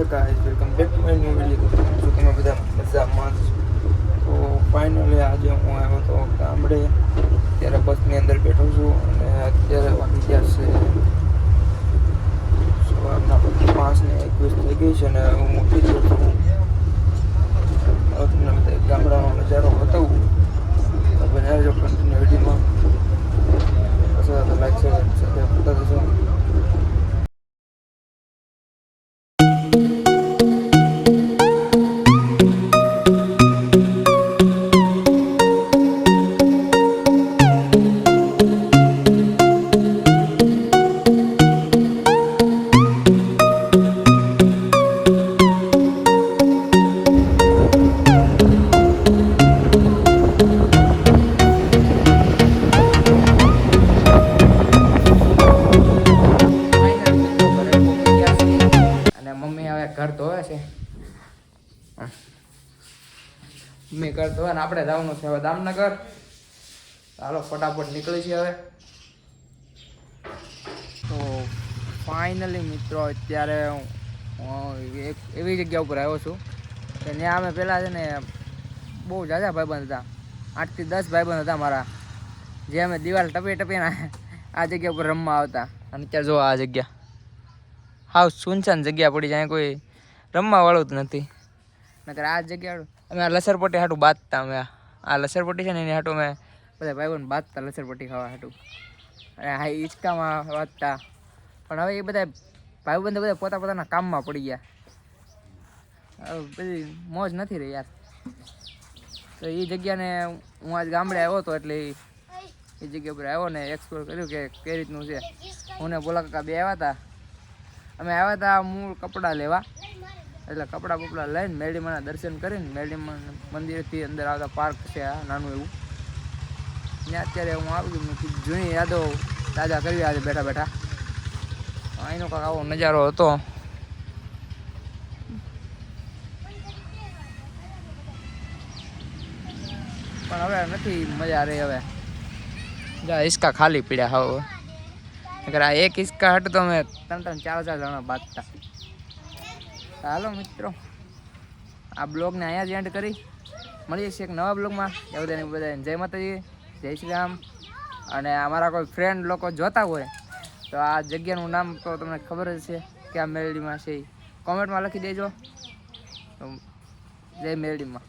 Hey guys, welcome back to my new video. જો તમે બધા મજામાં છો તો ફાઇનલી આજે હું આવ્યો તો ગામડે. ત્યારે બસની અંદર બેઠો છું અને અત્યારે વાગી ગયા છે સવારના 5:21 થઈ ગઈ છે અને હું ઉઠી ગયો છું. તમને બધા ગામડાનો નજારો બતાવું તો બનાવજો કન્ટિન્યુ વિડીયોમાં. પસંદ તો લાઈક શેર સબસ્ક્રાઈબ કરતા જશો. ઘર ધોવે છે મમ્મી ઘર ધોવે ને આપણે જવાનું છે હવે દામનગર. ચાલો ફટાફટ નીકળી છે હવે. તો ફાઇનલી મિત્રો અત્યારે હું એક એવી જગ્યા ઉપર આવ્યો છું કે ત્યાં અમે પહેલાં છે ને બહુ ઝાઝા ભાઈબંધ હતા, 8 થી 10 ભાઈબંધ હતા મારા, જે અમે દિવાલ ટપીને આ જગ્યા ઉપર રમવા આવતા. અને અત્યારે જો આ જગ્યા હાવ સુનસાન જગ્યા પડી જાય, કોઈ રમવા વાળું જ નથી. નકર આ જગ્યા અમે આ લસરપટ્ટી હાટું બાંધતા. અમે આ લસરપટ્ટી છે ને એની હાટું અમે બધા ભાઈબંધ બાંધતા લસરપટ્ટી ખાવા હાટું, અને આ હિંચકામાં વાંચતા. પણ હવે એ બધા ભાઈબંધો બધા પોતાના કામમાં પડી ગયા, હવે બધી મોજ નથી રહી યાર. તો એ જગ્યાને હું આજ ગામડે આવ્યો હતો એટલે એ જગ્યા પર આવ્યો ને એક્સપ્લોર કર્યું કે કઈ રીતનું છે. હું ને ભોલા કાકા બે આવ્યા હતા. અમે આવ્યા હતા મૂળ કપડાં લેવા, એટલે કપડાં લઈને મેરડીમાના દર્શન કરીને મેરડીમા મંદિરથી અંદર આવતા પાર્ક છે આ નાનું એવું, ત્યાં અત્યારે હું આવી ગયું. જૂની યાદો તાજા કરવી આજે બેઠા બેઠા. અહીંનો કાંક આવો નજારો હતો. પણ હવે નથી મજા રહી. હવે જા હિંચકા ખાલી પીડ્યા હવે. અગર આ એક હિંચકા હટ તો અમે 3-4 જણા બાંધતા. હાલો મિત્રો, આ બ્લોગને અહીંયા જ એન્ડ કરી મળીએ છીએ એક નવા બ્લોગમાં. એ બધાને જય માતાજી, જય શ્રી રામ. અને અમારા કોઈ ફ્રેન્ડ લોકો જોતા હોય તો આ જગ્યાનું નામ તો તમને ખબર જ છે કે આ મેરડીમાં છે, કોમેન્ટમાં લખી દેજો. જય મેરડીમાં.